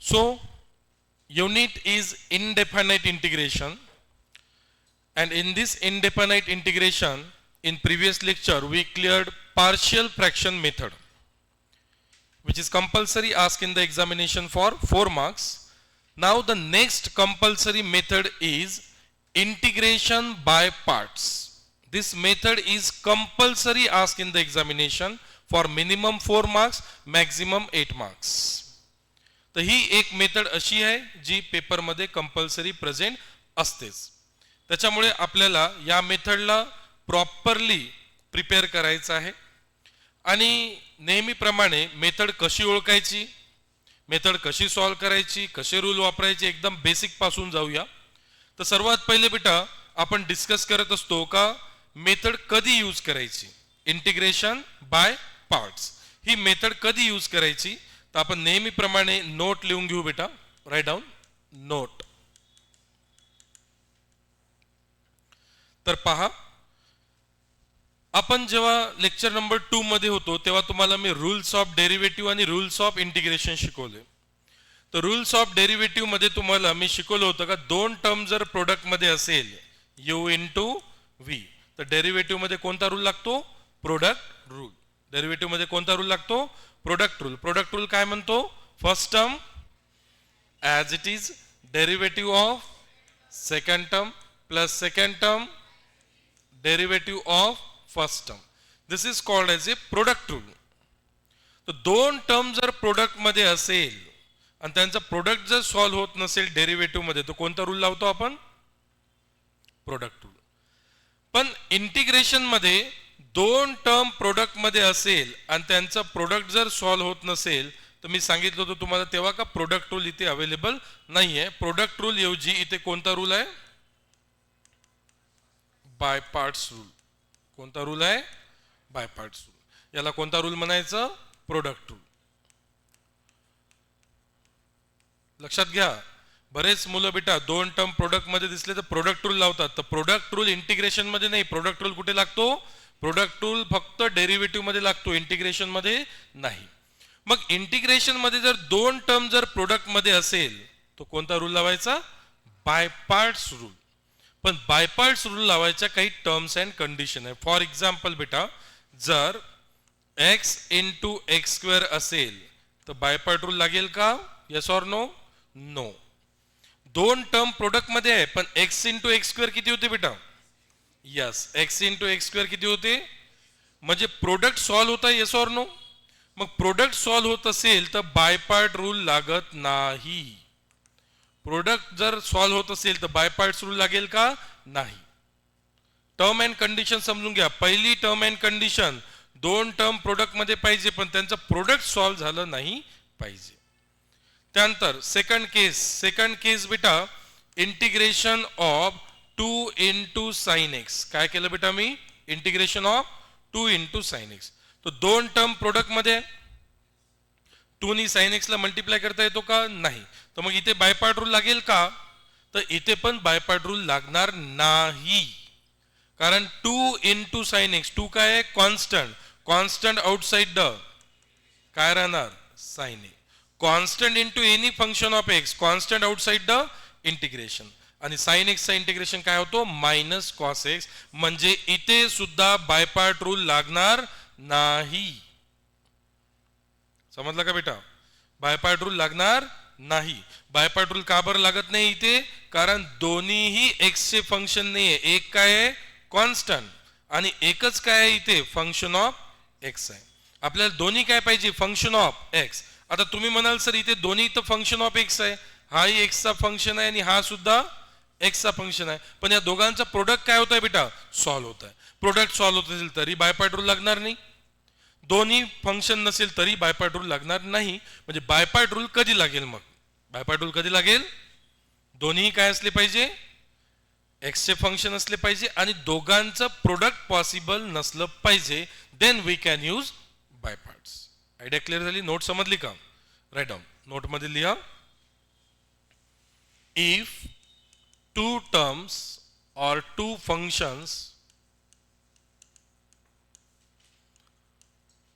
So unit is indefinite integration, and in this indefinite integration in previous lecture we cleared partial fraction method, which is compulsory asked in the examination for 4 marks. Now the next compulsory method is integration by parts. This method is compulsory asked in the examination for minimum 4 marks, maximum 8 marks. तर ही एक method अशी आहे जी पेपरमध्ये compulsory present असतेच. त्याच्यामुळे आपल्याला या मेथडला properly prepare करायचं आहे. आणि नेहमीप्रमाणे मेथड कशी ओळखायची, मेथड कशी सॉल्व करायची, कसे रूल वापरायचे, एकदम बेसिक पासून जाऊया. तर सर्वात पहिले बेटा आपण डिस्कस करत असतो का मेथड कधी यूज करायची. इंटिग्रेशन बाय पार्ट्स ही मेथड कधी यूज करायची, तर आपण नेहमीप्रमाणे नोट लिहून घेऊ बेटा. Write down note. तर पहा, आपण जेव्हा लेक्चर नंबर 2 मध्ये होतो तेव्हा तुम्हाला मी रूल्स ऑफ डेरिव्हेटिव्ह आणि रूल्स ऑफ इंटिग्रेशन शिकवले. तर रूल्स ऑफ डेरिव्हेटिव्ह मध्ये तुम्हाला मी शिकवलं होतं का दोन टर्म जर प्रोडक्ट मध्ये असेल u इंटू व्ही, तर डेरिव्हेटिव्ह मध्ये कोणता रूल लागतो, प्रोडक्ट रूल. डेरिव्हेटिव्ह मध्ये कोणता रूल लागतो, प्रोडक्ट रूल. प्रोडक्ट रूल काय म्हणतो, first term as it is derivative of second term plus second term derivative of first term. This is called as A product rule. तर दोन term जर product मध्ये असेल आणि त्यांचा प्रोडक्ट जर सॉल्व्ह होत नसेल डेरिव्हेटिव्ह मध्ये, तर कोणता रूल लावतो आपण, प्रोडक्ट रूल. पण इंटिग्रेशन मध्ये दोन टर्म प्रोडक्ट मध्ये असेल आणि त्यांचा प्रोडक्ट जर सॉल्व्ह होत नसेल, तर मी सांगितलं होतं तुम्हाला तेव्हा का प्रोडक्ट रूल इथे अवेलेबल नाहीये. प्रोडक्ट रूल ऐवजी इथे कोणता रूल आहे, बाय पार्ट्स रूल. कोणता रूल आहे, बाय पार्ट्स रूल. याला कोणता रूल म्हणायचं, प्रोडक्ट रूल. लक्षात घ्या, बरेच मुलं बेटा दोन टर्म प्रोडक्ट मध्ये दिसले तर प्रोडक्ट रूल लावतात. तर प्रोडक्ट रूल इंटिग्रेशन मध्ये नाही. प्रोडक्ट रूल कुठे लागतो, प्रोडक्ट रूल फक्त डेरिव्हेटिव्ह मध्ये लागतो, इंटिग्रेशन मध्ये नाही. मग इंटिग्रेशन मध्ये जर दोन टर्म जर प्रोडक्ट मध्ये असेल तो कोणता रूल लावायचा, बाय पार्ट्स रूल. पण बाय पार्ट्स रूल लावायच्या काही टर्म्स अँड कंडिशन आहे. फॉर एक्झाम्पल बेटा, जर x इंटू एक्स स्क्वेअर असेल तर बाय पार्ट रूल लागेल का, येस ऑर नो, नो. दोन टर्म प्रोडक्ट मध्ये आहे पण x इंटू एक्स स्क्वेअर किती होते बेटा, yes, x into x square किती होते, म्हणजे प्रोडक्ट सॉल्व्ह होता, येस ऑर नो. मग प्रोडक्ट सॉल्व्ह होत असेल तर बाय पार्ट रूल लागत नाही. प्रोडक्ट जर सॉल्व्ह होत असेल तर बाय पार्ट्स रूल लागेल का, नाही. टर्म अँड कंडिशन समजून घ्या. पहिली टर्म अँड कंडिशन, दोन टर्म प्रोडक्ट मध्ये पाहिजे पण त्यांचं प्रोडक्ट सॉल्व्ह झालं नाही पाहिजे. त्यानंतर सेकंड केस बेटा, integration of 2 into sine x. काय केलं बेटा मी, integration of 2 into sine x. तो दोन टर्म प्रोडक्ट मध्ये 2 नी साइन एक्स ला मल्टिप्लाय करता येतो का, नाही. तर मग इथे बायपार्ट रूल लागेल का, तर इथे पण बायपार्ट रूल लागणार नाही. कारण 2 इंटू साइन एक्स, 2 काय आहे, कॉन्स्टंट. कॉन्स्टंट आउटसाइड द काय राहणार, sine A. Constant into any function of X, constant outside the integration. आणि साइन एक्सचा इंटिग्रेशन काय होतो, मायनस कॉस एक्स. म्हणजे इथे सुद्धा बायपार्ट रूल लागणार नाही. समजलं का बेटा, बायपार्ट रूल लागणार नाही. बायपार्ट रूल का बरं लागत नाही इथे, कारण दोन्हीही एक्स चे फंक्शन नाहीये. एक काय आहे, कॉन्स्टंट, आणि एकच काय आहे इथे, फंक्शन ऑफ एक्स आहे. आपल्याला दोन्ही काय पाहिजे, फंक्शन ऑफ एक्स. आता तुम्ही म्हणाल सर इथे दोन्ही तर फंक्शन ऑफ एक्स आहे, हाही एक्सचा फंक्शन आहे आणि हा सुद्धा एक्सचा फंक्शन आहे, पण या दोघांचा प्रोडक्ट काय होत आहे बेटा, सॉल्व्ह होत आहे. प्रोडक्ट सॉल्व्ह होत असेल तरी बायपार्ट रूल लागणार नाही. दोन्ही फंक्शन नसेल तरी बायपार्ट रूल लागणार नाही. म्हणजे बायपार्ट रूल कधी लागेल, मग बायपार्ट रूल कधी लागेल, दोन्ही काय असले पाहिजे, एक्स चे फंक्शन असले पाहिजे आणि दोघांचं प्रोडक्ट पॉसिबल नसलं पाहिजे. Then we can use by parts. Idea clear झाली, नोट समजली का, राईट डाऊन. नोट मध्ये लिहा, if two terms or two functions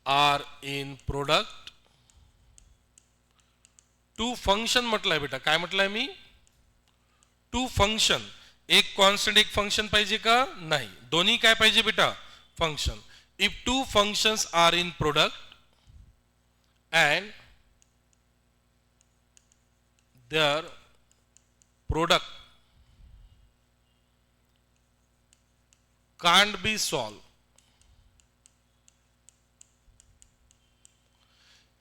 are in product, two function म्हटलंय बेटा, काय म्हटलंय मी, टू फंक्शन. एक कॉन्स्टंट एक फंक्शन पाहिजे का, नाही, दोन्ही काय पाहिजे बेटा, function. If two functions are in product and their product can't be solved.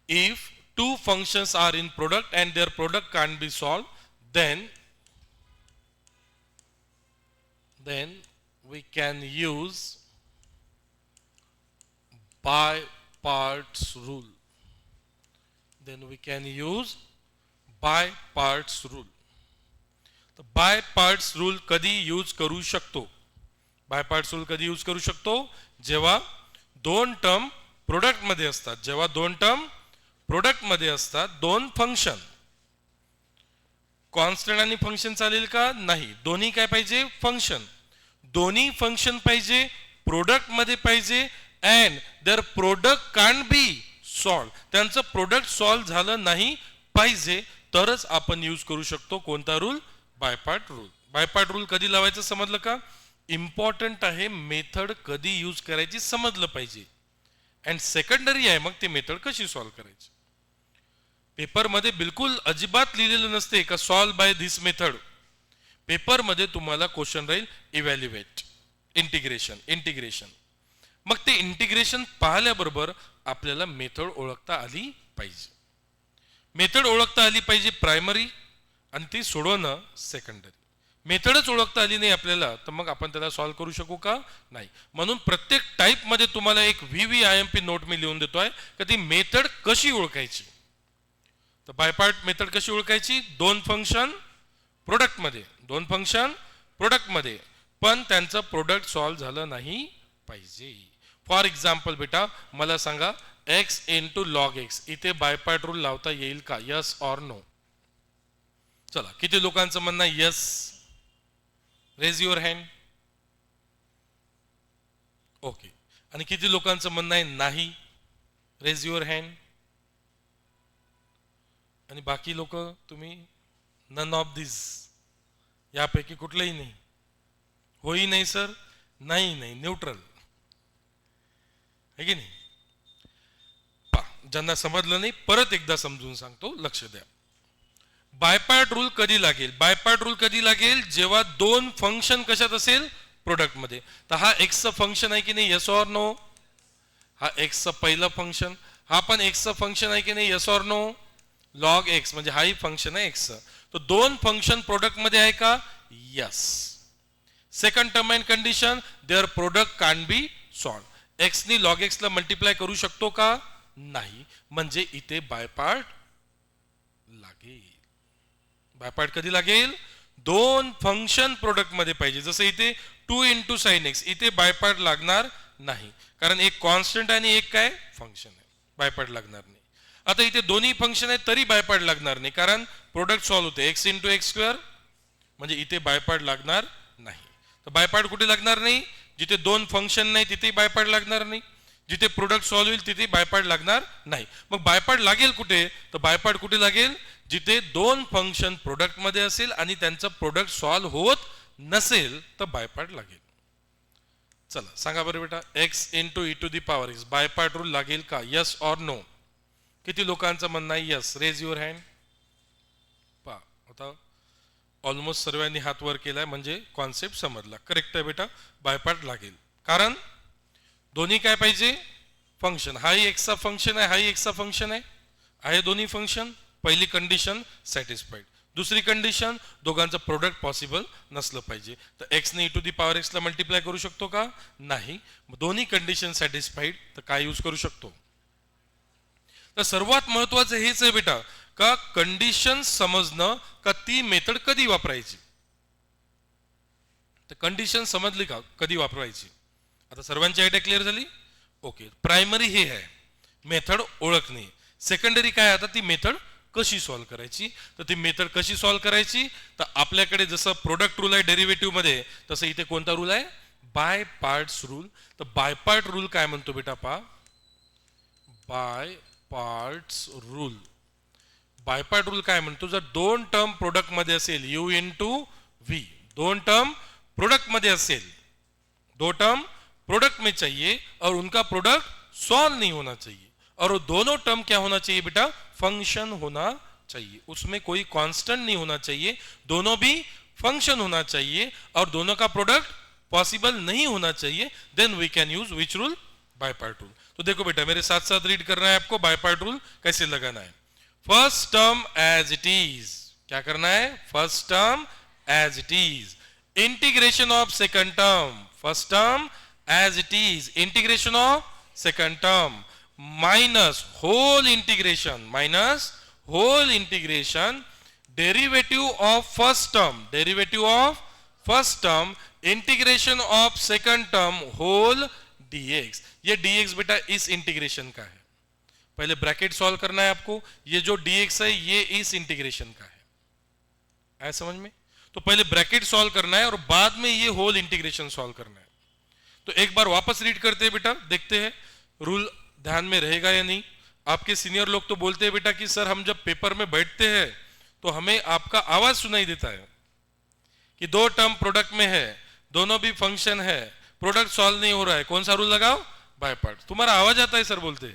If two functions are in product and their product can't be solved, then we can use by parts rule. Then we can use by parts rule. तर bye parts rule कधी use करू शकतो, bye parts rule कधी use करू शकतो, जेव्हा दोन term product मध्ये असतात, जेव्हा दोन टर्म प्रोडक्ट मध्ये असतात, दोन फंक्शन. कॉन्स्टंट आणि फंक्शन चालेल का, नाही, दोन्ही काय पाहिजे, फंक्शन. दोन्ही फंक्शन पाहिजे, प्रोडक्ट मध्ये पाहिजे, and their product can't be solve, त्यांचं प्रोडक्ट सॉल्व झालं नाही पाहिजे, तरच आपण यूज करू शकतो कोणता rule, by part rule. By part rule कधी लावायचं समजलं का, इम्पॉर्टंट आहे, मेथड कधी यूज करायची समजलं पाहिजे, अँड सेकंडरी आहे मग ते मेथड कशी सॉल्व करायची. पेपरमध्ये बिलकुल अजिबात लिहिलेलं नसते का सॉल्व बाय धिस मेथड. पेपरमध्ये तुम्हाला क्वेश्चन राहील इव्हॅल्युएट, इंटिग्रेशन. मग ते इंटिग्रेशन पाहिल्याबरोबर आपल्याला मेथड ओळखता आली पाहिजे. मेथड ओळखता आली पाहिजे प्रायमरी, आणि ती सोडवणं सेकंडरी. मेथडच ओळखता आली नाही आपल्याला तर मग आपण त्याला सॉल्व करू शकू का, नाही. म्हणून प्रत्येक टाईप मध्ये तुम्हाला एक VVIMP नोट मी लिहून देतोय की ती मेथड कशी ओळखायची. तर बाय पार्ट मेथड कशी ओळखायची, दोन फंक्शन प्रोडक्ट मध्ये, दोन फंक्शन प्रोडक्ट मध्ये, पण त्यांचं प्रोडक्ट सॉल्व झालं नाही पाहिजे. फॉर एक्झाम्पल बेटा मला सांगा x इंटू लॉग एक्स, इथे बाय पार्ट रूल लावता येईल का, यस ऑर नो. चला किती लोकांचं म्हणणं आहे yes, raise your hand. Okay, आणि किती लोकांचं म्हणणं आहे नाही, रेज युअर हँड. आणि बाकी लोक तुम्ही नन ऑफ दिस, यापैकी कुठलंही नाही, होई नाही सर, नाही, न्यूट्रल आहे की नाही. ज्यांना समजलं नाही परत एकदा समजून सांगतो, लक्ष द्या. बायपार्ट रूल कधी लागेल, बायपार्ट रूल कधी लागेल, जेव्हा दोन फंक्शन कशात असेल, प्रोडक्ट मध्ये. तर हा एक्सचं फंक्शन आहे की नाही, यस ऑर नो. हा एक्सचं पहिलं फंक्शन, हा पण एक्सचं फंक्शन आहे की नाही, yes or no. Log X म्हणजे हाही फंक्शन आहे एक्सचं. तर दोन फंक्शन प्रोडक्ट मध्ये आहे का, yes. Second term and condition, there product can't be solve. X नी लॉग एक्स ला मल्टिप्लाय करू शकतो का, नाही, म्हणजे इथे बायपार्ट लागेल. बायपार्ट कधी लागेल, दोन फंक्शन प्रोडक्ट मध्ये पाहिजे. जसं इथे 2 इंटू साइन एक्स, इथे बायपार्ट लागणार नाही, कारण एक कॉन्स्टंट आणि एक काय फंक्शन आहे, बायपार्ट लागणार नाही. आता इथे दोन्ही फंक्शन आहेत तरी बायपार्ट लागणार नाही, कारण प्रोडक्ट सॉल्व होते एक्स इंटू एक्स स्क्वेअर, म्हणजे इथे बायपार्ट लागणार नाही. तर बायपार्ट कुठे लागणार नाही, जिथे दोन फंक्शन नाही तिथे बायपार्ट लागणार नाही, जिथे प्रोडक्ट सॉल्व होईल तिथे बायपार्ट लागणार नाही. मग बायपार्ट लागेल कुठे, तर बायपार्ट कुठे लागेल, जिथे दोन फंक्शन प्रोडक्ट मध्ये असेल आणि त्यांचं प्रोडक्ट सॉल्व होत नसेल तर बायपार्ट लागेल. चला सांगा बरं बेटा, x into e to the power x by part rule लागेल का, यस ऑर नो. किती लोकांचं म्हणणं आहे यस, रेज युअर हँड. पहा आता ऑलमोस्ट सर्वांनी हात वर केलाय, म्हणजे कॉन्सेप्ट समजला. करेक्ट आहे बेटा, बायपार्ट लागेल, कारण दोन्ही काय पाहिजे, फंक्शन. हाही एक्सचा फंक्शन आहे, हाही एक्सचा फंक्शन आहे दोन्ही फंक्शन. पहिली कंडिशन सॅटिस्फाईड. दुसरी कंडिशन, दोघांचं प्रोडक्ट पॉसिबल नसलं पाहिजे. तर एक्स ने E to the power X ला मल्टिप्लाय करू शकतो का, नाही. दोन्ही कंडिशन सॅटिस्फाईड, तर काय यूज करू शकतो. तर सर्वात महत्वाचं हेच आहे बेटा, का कंडिशन समजणं, का ती मेथड कधी वापरायची. तर कंडिशन समजली का कधी वापरायची. आता सर्वांची आयडिया क्लिअर झाली. ओके, प्रायमरी हे आहे मेथड ओळखणे. सेकंडरी काय, आता ती मेथड कशी सॉल्व करायची. तर ती मेथड कशी सॉल्व करायची, तर आपल्याकडे जसं प्रोडक्ट रूल आहे डेरिव्हेटिव्ह मध्ये, तसं इथे कोणता रूल आहे, बाय पार्ट्स रूल. तर बाय पार्ट रूल काय म्हणतो बेटा, पहा, bye parts rule. By part rule काय म्हणतो, जर दोन टर्म प्रोडक्ट मध्ये असेल यू इंटू व्ही, दोन टर्म प्रोडक्ट मध्ये असेल, दो टर्म प्रोडक्ट में चाहिए और उनका प्रोडक्ट सॉल्व नहीं होना चाहिए, और वो दोनों टर्म क्या होना चाहिए बेटा, फंक्शन होना चाहिए, उसमें कोई कांस्टेंट नहीं होना चाहिए, दोनों भी फंक्शन होना चाहिए और दोनों का प्रोडक्ट पॉसिबल नहीं होना चाहिए, then we can use which rule, by part rule. तो देखो बेटा मेरे साथ साथ रीड करना है आपको, बायपार्ट रूल कैसे लगाना है। First term as it is, क्या करना है, first term as it is, integration of second term, first term as it is, integration of second term minus whole integration, minus whole integration derivative of first term, derivative of first term integration of second term whole dx। ये dx बेटा इस integration का है, पहले bracket solve करना है आपको, ये जो dx है ये इस इंटीग्रेशन का है, आया समझ में? तो पहले ब्रैकेट सॉल्व करना है और बाद में ये होल इंटीग्रेशन सॉल्व करना है। तो एक बार वापस रीड करते हैं बेटा, देखते हैं रूल ध्यान में रहेगा या नहीं। आपके सीनियर लोग तो बोलते हैं बेटा कि सर हम जब पेपर में बैठते हैं तो हमें आपका आवाज सुनाई देता है कि दो टर्म प्रोडक्ट में है, दोनों भी फंक्शन है, प्रोडक्ट सॉल्व नहीं हो रहा है, कौन सा रूल लगाओ, बायपार्ट। तुम्हाला आवाज आता है सर बोलते,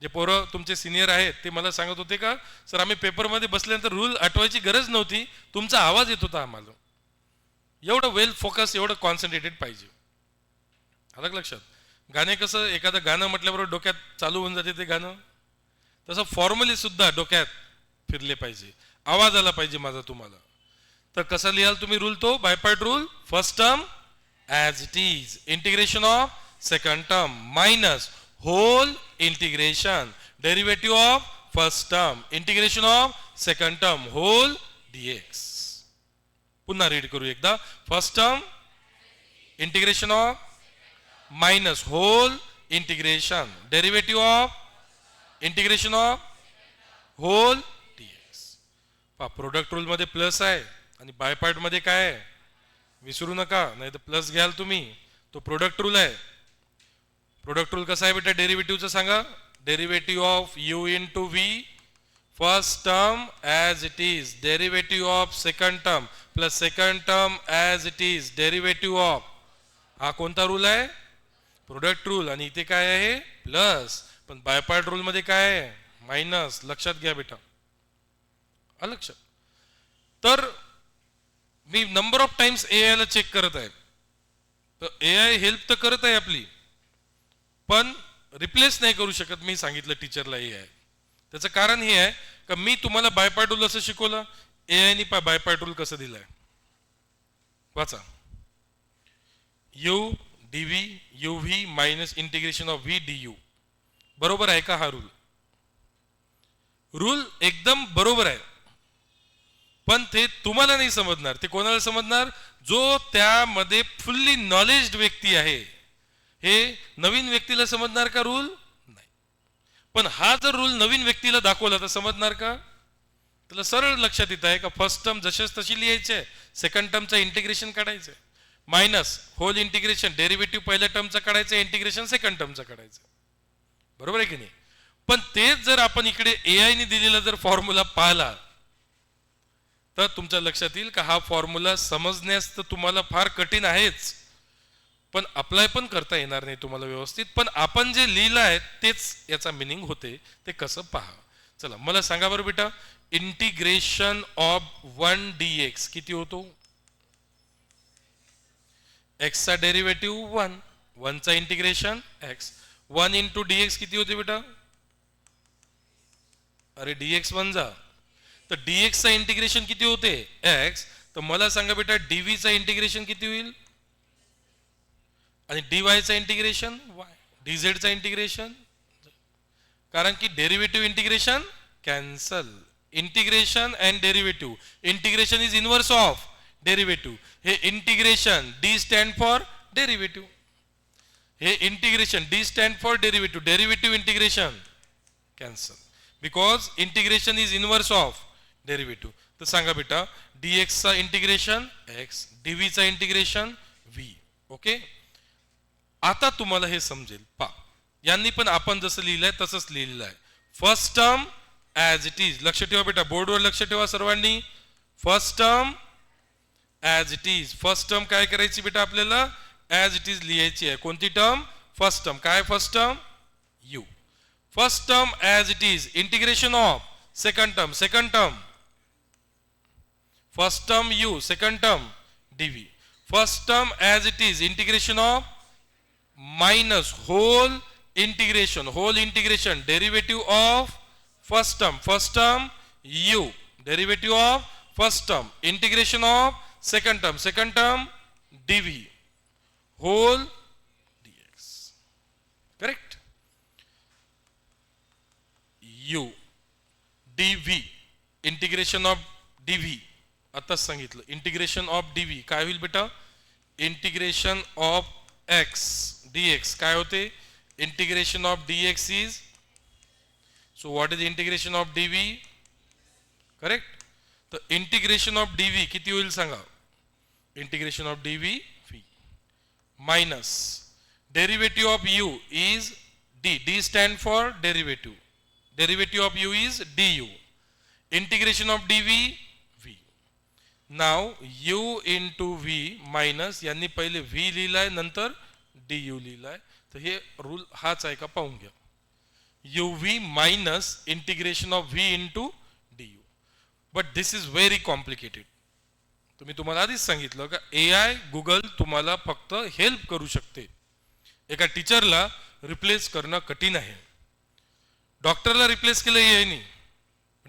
जे पोरं तुमचे सिनियर आहेत ते मला सांगत होते का सर आम्ही पेपरमध्ये बसल्यानंतर रूल आठवायची गरज नव्हती, तुमचा आवाज येत होता आम्हाला, एवढं वेल फोकस, एवढं कॉन्सन्ट्रेटेड पाहिजे, अलग लक्षात। गाणे कसं एखादं गाणं म्हटल्याबरोबर डोक्यात चालू होऊन जाते ते गाणं, तसं फॉर्मली सुद्धा डोक्यात फिरले पाहिजे, आवाज आला पाहिजे माझा तुम्हाला। तर कसा लिहाल तुम्ही रूल, तो by part rule, first term as it is, integration of second term minus whole integration derivative of first term integration of second term whole dx। पुन्हा रीड करू एकदा, first term integration of minus whole integration derivative of integration of whole dx। पहा product rule मध्ये plus आहे आणि बायपार्ट मध्ये काय आहे विसरू नका, नाही तर प्लस घ्याल तुम्ही, तो प्रोडक्ट रूल आहे। प्रोडक्ट रूल कसा आहे बेटा डेरिवेटिव्हचा सांगा, derivative of u into V, first term as it is, derivative of second term plus second term as it is, derivative of, हा कोणता रूल आहे, प्रोडक्ट रूल, आणि इथे काय आहे प्लस, पण बायपार्ट रूल मध्ये काय आहे मायनस, लक्षात घ्या बेटा, लक्षात। तर मी नंबर ऑफ टाइम्स एआय ला चेक करत आहे, तर एआय हेल्प तर करत आहे आपली, पण रिप्लेस नाही करू शकत, मी सांगितलं टीचरला एआय। त्याचं कारण हे आहे का मी तुम्हाला बायपार्ट रूल असं शिकवलं, एआय नी बायपार्ट रूल कसं दिलाय, वाचा, U DV U V minus integration of V D U, बरोबर आहे का हा रूल? रूल एकदम बरोबर आहे, पण ते तुम्हाला नाही समजणार, ते कोणाला समजणार, जो त्यामध्ये फुल्ली नॉलेज्ड व्यक्ती आहे। हे नवीन व्यक्तीला समजणार का रूल? नाही। पण हा जर रूल नवीन व्यक्तीला दाखवला तर समजणार का? त्याला सरळ लक्षात येत आहे का फर्स्ट टर्म जशीच तशी लिहायचे, सेकंड टर्मचं इंटिग्रेशन काढायचं, मायनस होल इंटिग्रेशन डेरिवेटिव्ह पहिल्या टर्मचा काढायचं, इंटिग्रेशन सेकंड टर्मचा काढायचं, बरोबर आहे की नाही? पण तेच जर आपण इकडे एआय ने दिलेला जर फॉर्म्युला पाहिला तर तुमच्या लक्षात येईल का हा फॉर्म्युला समजण्यास तर तुम्हाला फार कठीण आहेच, पण अप्लाय पण करता येणार नाही तुम्हाला व्यवस्थित, पण आपण जे लिहिलं आहे तेच याचा मिनिंग होते, ते कसं पहा। चला मला सांगा बरं बेटा, इंटिग्रेशन ऑफ 1 dx किती होतो? x चा डेरिवेटिव्ह 1, 1 चा इंटिग्रेशन x, 1 इंटू dx किती होते बेटा? अरे dx 1 जा, तर dx चा इंटिग्रेशन किती होते x, तर मला सांगा बेटा dv चा इंटिग्रेशन किती होईल आणि dy चा इंटिग्रेशन y, dz चा इंटिग्रेशन, कारण की derivative integration cancel, integration and derivative, integration is inverse of derivative, हे integration d stand for derivative, हे integration d stand for derivative, derivative integration cancel, because integration is inverse of derivative. तर सांगा बेटा dx चा integration x, dv चा integration v, okay. आता तुम्हाला हे समजेल, पा यांनी पण आपण जसं लिहिलंय तसंच लिहिलेलं आहे, first term as it is. लक्ष ठेवा बेटा, बोर्डवर लक्ष ठेवा सर्वांनी. First term as it is. First term काय करायची बेटा आपल्याला? ॲज इट इज लिहायची आहे. कोणती टर्म? First term. काय first term? U. First term as it is. Integration of second term. Second term first term you, second term dv. First term as it is. Integration of minus whole integration. Whole integration derivative of first term. First term u, derivative of first term. Integration of second term. Second term dv whole dx. Correct. U dv integration of dv. आताच सांगितलं integration of DV काय होईल बेटा? Integration of x DX काय होते? Integration of DX is. So what is integration of DV? Correct. तर integration of DV किती होईल सांगा? Integration of DV V minus derivative of U is D. D stand for derivative. Derivative of U is D U. Integration of DV V. Now U into V minus, यांनी पहिले V लिहिलाय नंतर D you लिहिलाय. तर हे rule हाच आहे का पाहून घ्या. You V minus integration of V into D you. But this is very complicated. तुम्हाला आधीच सांगितलं का AI गुगल तुम्हाला फक्त हेल्प करू शकते. एका टीचरला रिप्लेस करणं कठीण आहे. डॉक्टरला रिप्लेस केलं AI नी,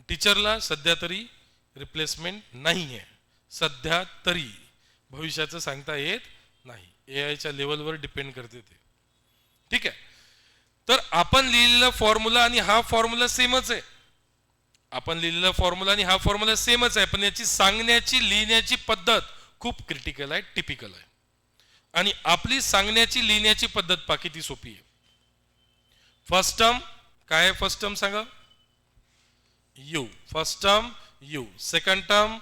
टीचरला सध्या तरी रिप्लेसमेंट नाही आहे. सध्या तरी, भविष्याचं सांगता येत नाही. AIच्या लेवलवर डिपेंड करते ते. ठीक आहे. तर आपण लिहिलेला फॉर्म्युला आणि हा फॉर्म्युला सेमच आहे. आपण लिहिलेला फॉर्म्युला आणि हा फॉर्म्युला सेमच आहे, पण याची सांगण्याची लिहिण्याची पद्धत खूप क्रिटिकल आहे, टिपिकल आहे. आणि आपली सांगण्याची लिहिण्याची पद्धत पहा किती सोपी आहे. फर्स्ट टर्म काय आहे? फर्स्ट टर्म सांगा. U. First term you, second term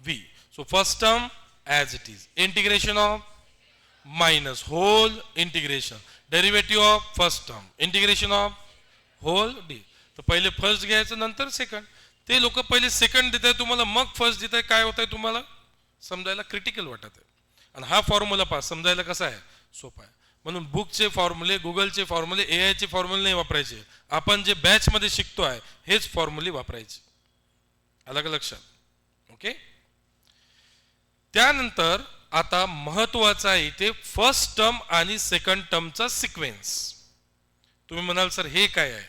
V. So first term as it is. Integration of minus whole integration derivative of first term. Integration of whole D. तर पहिले फर्स्ट घ्यायचं नंतर second. ते लोक पहिले सेकंड देत आहे तुम्हाला, मग फर्स्ट देत आहे. काय होत आहे तुम्हाला समजायला क्रिटिकल वाटत आहे. आणि हा फॉर्म्युला पहा समजायला कसा आहे? सोपा आहे. म्हणून बुकचे फॉर्म्युले, गुगलचे फॉर्म्युले, AIचे फॉर्म्युले नाही वापरायचे. आपण जे बॅच मध्ये शिकतो आहे हेच फॉर्म्युले वापरायचे. अलग लक्षात. ओके. त्यानंतर आता महत्वाचा आहे इथे फर्स्ट टर्म आणि सेकंड टर्मचा सिक्वेन्स. तुम्ही म्हणाल सर हे काय आहे?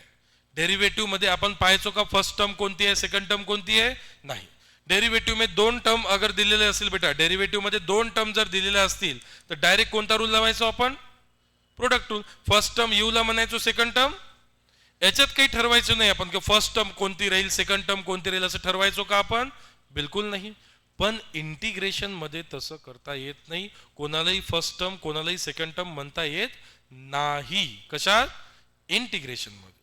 डेरिव्हेटिव्ह मध्ये आपण पाहायचो का फर्स्ट टर्म कोणती आहे, सेकंड टर्म कोणती आहे? नाही. डेरिव्हेटिव्ह मध्ये दोन टर्म अगर दिलेले असेल बेटा, डेरिव्हेटिव्ह मध्ये दोन टर्म जर दिलेले असतील तर डायरेक्ट कोणता रूल लावायचो आपण? Product rule. First term you ला म्हणायचो, सेकंड टर्म याच्यात काही ठरवायचं नाही आपण की फर्स्ट टर्म कोणती राहील, सेकंड टर्म कोणती राहील असं ठरवायचो का आपण? बिलकुल नाही. पण इंटिग्रेशन मध्ये तसं करता येत नाही. कोणालाही फर्स्ट टर्म कोणालाही सेकंड टर्म म्हणता येत नाही. कशात? इंटिग्रेशन मध्ये.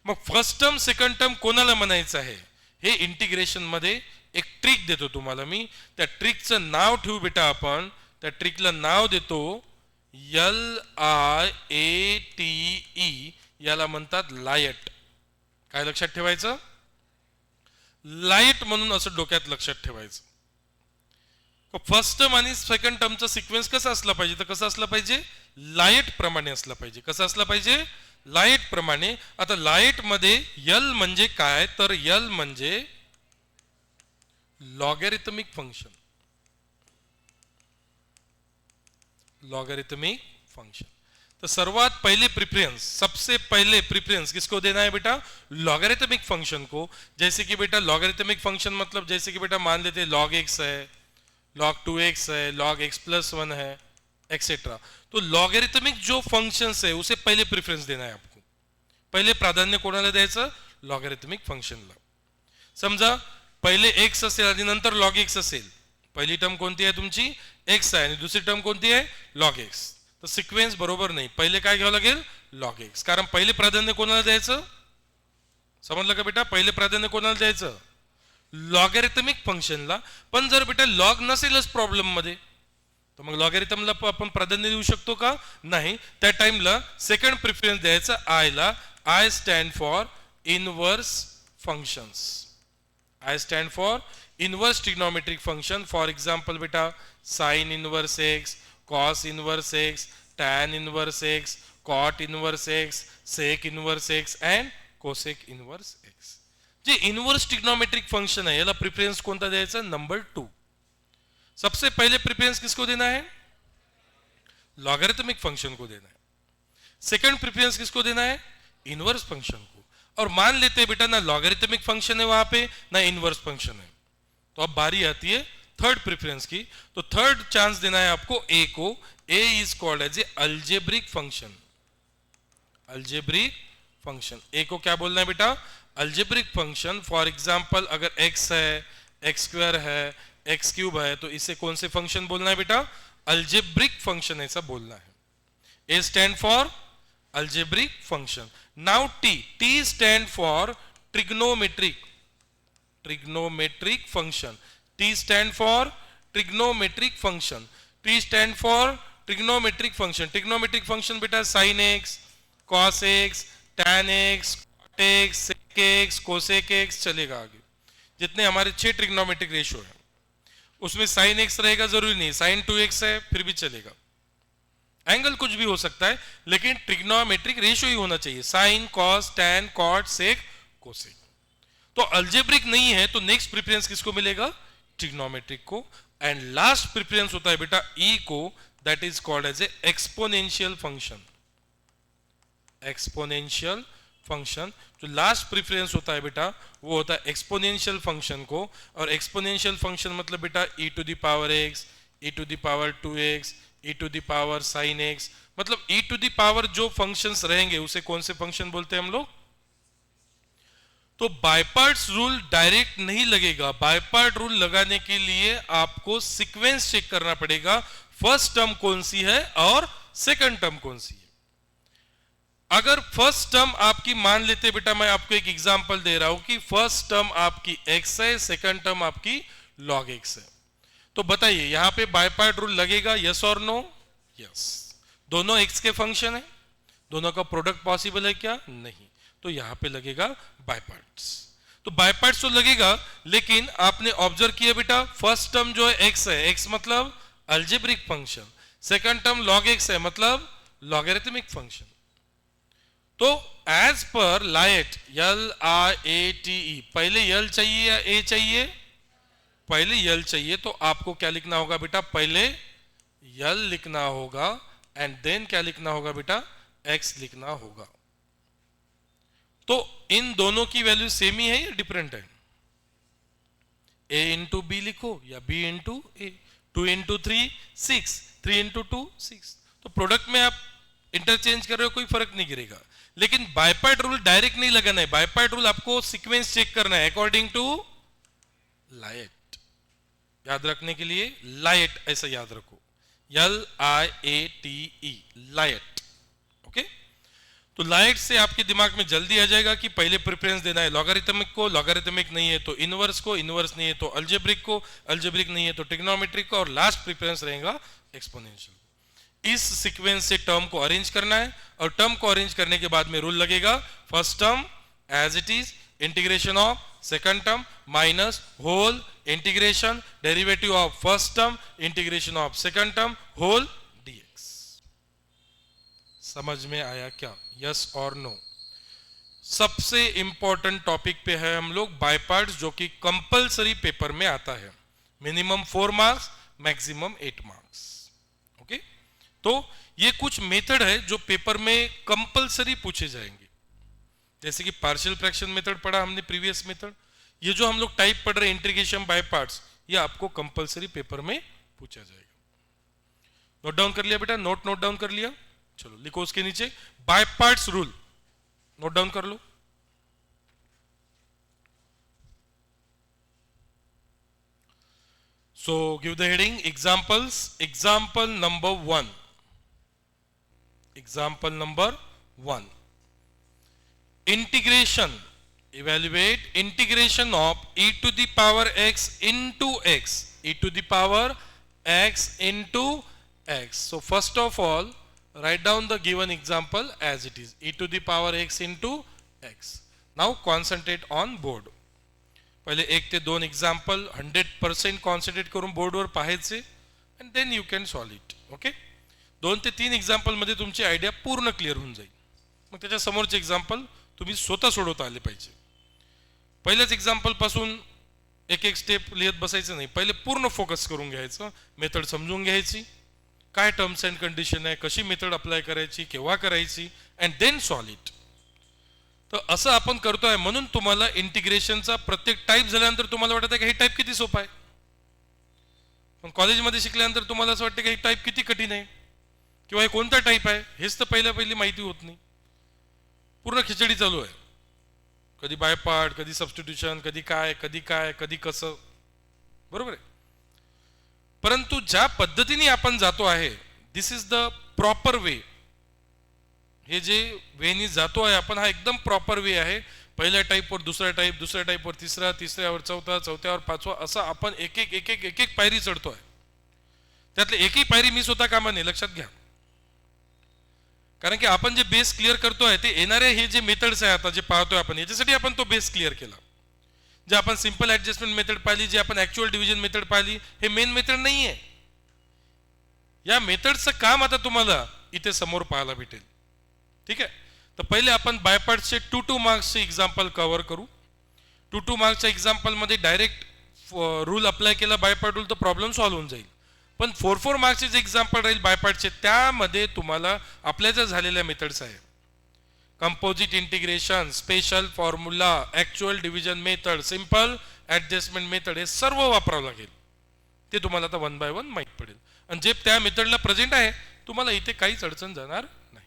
मग फर्स्ट टर्म सेकंड टर्म कोणाला म्हणायचं आहे हे इंटिग्रेशन मध्ये एक ट्रिक देतो तुम्हाला मी. त्या ट्रिकचं नाव ठेवू बेटा आपण. त्या ट्रिकला नाव देतो LIATE. याला म्हणतात लायट. काय लक्षात ठेवायचं? लाईट म्हणून असं डोक्यात लक्षात ठेवायचं. फर्स्ट टर्म आणि सेकंड टर्मचा सिक्वेन्स कसा असला पाहिजे? तर कसं असला पाहिजे? लाईट प्रमाणे असला पाहिजे. कसं असला पाहिजे? लाईट प्रमाणे. आता लाईट मध्ये L म्हणजे काय? तर L म्हणजे लॉगॅरिथमिक फंक्शन. Logarithmic function. तो सर्वात पहले प्रेफरेंस, सबसे पहले प्रेफरेंस किसको देना है बेटा? लॉगरिथमिक फंक्शन को. जैसे कि बेटा लॉगरिथमिक फंक्शन मतलब जैसे कि बेटा मान लेते log x है, log 2x है, log x plus 1 है, एक्सेट्रा. तो लॉगरिथमिक जो फंक्शंस है उसे पहले प्रेफरेंस देना है आपको. पहले प्राधान्य कोणाला द्यायचं? लॉगरिथमिक फंक्शनला. समजा पहिले x असेल आणि नंतर log x असेल. पहिली टर्म कोणती आहे तुमची? x आहे आणि दुसरी टर्म कोणती आहे? log x. तर सिक्वेन्स बरोबर नाही. पहिले काय घ्यावं लागेल? log x. कारण पहिले प्राधान्य कोणाला द्यायचं? समजलं का बेटा? पहिले प्राधान्य कोणाला द्यायचं? लॉगरिथमिक फंक्शनला. पण जर बेटा लॉग नसेलच प्रॉब्लेम मध्ये तर मग लॉगरिथमला आपण प्राधान्य देऊ शकतो का? नाही. त्या टाइमला सेकंड प्रेफरन्स द्यायचा आय ला. I stand for inverse functions. I stand for inverse trigonometric function. For example beta, sin inverse x, cos inverse x, tan inverse x, cot inverse x, sec inverse x and cosec inverse x. जे inverse trigonometric function है याला preference कोणता द्यायचा? Number 2. सबसे पहले preference किसको देना है? Logarithmic function को देना है. सेकंड प्रिफरेंस किसको देना है? इनवर्स फंक्शन को. और मान लेते हैं बेटा ना लॉगरिथमिक फंक्शन है वहां पे ना इनवर्स फंक्शन है, तो अब बारी आती है थर्ड प्रेफरेंस की. तो थर्ड चांस देना है आपको ए को. A is called as A algebraic function. Algebraic function A को क्या बोलना है बेटा? Algebraic function. फॉर एग्जांपल अगर x है, x स्क्वायर है, x क्यूब है, तो इसे कौन से फंक्शन बोलना है बेटा? अल्जेब्रिक फंक्शन ऐसा बोलना है. A stand for algebraic function. Now T stand for trigonometric function. T stand for trigonometric function. T stand for trigonometric function. Trigonometric function बेटा sin x, cos x, tan x, cot x, sec x, cosec x चलेगा आगे. जितने हमारे 6 trigonometric ratio है उसमें sin x रहेगा जरूरी नहीं, sin 2x है फिर भी चलेगा. एंगल कुछ भी हो सकता है लेकिन ट्रिग्नोमेट्रिक रेशियो ही होना चाहिए. साइन, कॉस, टैन, कॉट, सेक, कोसेक. तो अल्जेब्रिक नहीं है तो नेक्स्ट प्रेफरेंस किसको मिलेगा? ट्रिग्नोमेट्रिक को. एंड लास्ट प्रेफरेंस होता है बेटा ई को, that is called as A exponential function. Exponential function जो लास्ट प्रेफरेंस होता है बेटा वो होता है एक्सपोनेंशियल फंक्शन को. और एक्सपोनेंशियल फंक्शन मतलब बेटा e to the power x, e to the power 2x, e to the power sin x. मतलब e टू द पावर जो फंक्शंस रहेंगे उसे कौन से फंक्शन बोलते हैं हम लोग? तो बाय पार्ट्स रूल डायरेक्ट नहीं लगेगा. बाय पार्ट रूल लगाने के लिए आपको सीक्वेंस चेक करना पड़ेगा. फर्स्ट टर्म कौन सी है और सेकंड टर्म कौन सी है. अगर फर्स्ट टर्म आपकी मान लेते बेटा, मैं आपको एक एग्जांपल दे रहा हूं कि फर्स्ट टर्म आपकी x है, सेकंड टर्म आपकी log x है, तो बताइए यहां पे बाय पार्ट रूल लगेगा? यस और नो? यस. दोनों x के फंक्शन है, दोनों का प्रोडक्ट पॉसिबल है क्या? नहीं. तो यहां पे लगेगा बाय पार्ट्स. तो बाय पार्ट्स तो लगेगा लेकिन आपने ऑब्जर्व किया बेटा फर्स्ट टर्म जो है x है, x मतलब algebraic function, second term log x है मतलब लॉगरिथमिक फंक्शन. तो एज पर लाइट LIATE पहले यल चाहिए या ए चाहिए? पहले यल चाहिए. तो आपको क्या लिखना होगा बेटा? पहले यल लिखना होगा एंड देन क्या लिखना होगा बेटा? x लिखना होगा. तो इन दोनों की वैल्यू सेम ही है या डिफरेंट है? a इंटू बी लिखो या b इंटू ए. 2 इंटू 3 6, 3 इंटू 2 6. तो प्रोडक्ट में आप इंटरचेंज कर रहे हो, कोई फर्क नहीं गिरेगा. लेकिन बाय पार्ट रूल डायरेक्ट नहीं लगाना है. बाय पार्ट रूल आपको सीक्वेंस चेक करना है अकॉर्डिंग टू लाइट. याद रखने के लिए लाइट ऐसा याद रखो, LIATE लाइट. ओके. तो लाइट से आपके दिमाग में जल्दी आ जाएगा कि पहले प्रेफरेंस देना है लॉगरिथमिक को, लॉगरिथमिक नहीं है तो इनवर्स को, इनवर्स नहीं है तो अल्जेब्रिक को, अल्जेब्रिक नहीं है तो ट्रिग्नोमेट्रिक को, और लास्ट प्रेफरेंस रहेगा एक्सपोनेंशियल. इस सीक्वेंस से टर्म को अरेंज करना है और टर्म को अरेंज करने के बाद में रूल लगेगा first term as it is, integration of second term minus whole integration derivative of first term integration of second term whole dx. समझ में आया क्या? यस और नो? सबसे इंपॉर्टेंट टॉपिक पे है हम लोग बाय पार्ट्स, जो कि कंपलसरी पेपर में आता है. Minimum 4 marks, maximum 8 marks. Okay. तो ये कुछ मेथड है जो पेपर में कंपलसरी पूछे जाएंगे. जैसे कि पार्शियल फ्रैक्शन मेथड पढ़ा हमने, प्रीवियस मेथड. ये जो हम लोग टाइप पढ़ रहे हैं इंटीग्रेशन बाय पार्ट्स, ये आपको कंपलसरी पेपर में पूछा जाएगा. नोट डाउन कर लिया बेटा? नोट डाउन कर लिया? चलो लिखो उसके नीचे bye parts rule. Note down कर low. So give the heading examples. Example number 1. Example number 1. Integration. Evaluate integration of e to the power x into x. E to the power x into x. So first of all, write down the given example as it is. E to the power x into x. Now concentrate on board. पहिले 1 ते 2 example 100% concentrate करून बोर्डवर पाहायचे and then you can solve it. Okay, 2 ते 3 एक्झाम्पलमध्ये तुमची idea पूर्ण clear होऊन जाईल. मग त्याच्या समोरचे एक्झाम्पल तुम्ही स्वतः सोडवता आले पाहिजे. पहिल्याच एक्झाम्पल पासून एक एक स्टेप लिहित बसायचं नाही. पहिले पूर्ण फोकस करून घ्यायचं, मेथड समजून घ्यायची, काय टर्म्स अँड कंडिशन आहे, कशी मेथड अप्लाय करायची, केव्हा करायची अँड देन सॉल्व इट. तर असं आपण करतोय. म्हणून तुम्हाला इंटिग्रेशनचा प्रत्येक टाईप झाल्यानंतर तुम्हाला वाटत आहे की हे टाईप किती सोपं आहे, पण कॉलेजमध्ये शिकल्यानंतर तुम्हाला असं वाटतं की हे टाईप किती कठीण आहे किंवा हे कोणता टाईप आहे हेच तर पहिली माहिती होत नाही. पूर्ण खिचडी चालू आहे. कधी बायपार्ट, कधी सबस्टिट्यूशन, कधी कधी कसं, बरोबर आहे. परंतु ज्या पद्धतीने आपण जातो आहे, दिस इज द प्रॉपर वे. हे जे वेनी जातो आहे आपण, हा एकदम प्रॉपर वे आहे. पहिल्या टाईपवर दुसरा टाईप, दुसऱ्या टाईपवर तिसरा, तिसऱ्यावर चौथा, चौथ्यावर पाचवा, असं आपण एक एक पायरी चढतो आहे. त्यातली एकही पायरी मिस होता कामा नये, लक्षात घ्या. कारण की आपण जे बेस क्लिअर करतोय ते येणारे हे जे मेथड्स आहे आता जे पाहतोय आपण, याच्यासाठी आपण तो बेस क्लिअर केला. जे आपण सिंपल ऍडजस्टमेंट मेथड पाहिली, जे आपण ऍक्च्युअल डिव्हिजन मेथड पाहिली, हे मेन मेथड नाहीये. या मेथडचं काम आता तुम्हाला इथे समोर पाहायला भेटेल. ठीक आहे, तर पहिले आपण बायपार्टचे 2 मार्क्सचे एक्झाम्पल कव्हर करू. 2 मार्क्सच्या एक्झाम्पलमध्ये डायरेक्ट रूल अप्लाय केला बायपार्ट रूल तर प्रॉब्लेम सॉल्व्ह होऊन जाईल. पण 4 मार्क्सचे जे एक्झाम्पल राहील बायपार्टचे, त्यामध्ये तुम्हाला आपल्या ज्या झालेल्या मेथड्स आहे, composite integration, special formula, actual division method, simple adjustment method, हे सर्व वापरावं लागेल. ते तुम्हाला आता 1 बाय 1 माहीत पडेल. आणि जे त्या मेथडला प्रेझेंट आहे तुम्हाला इथे काहीच अडचण जाणार नाही.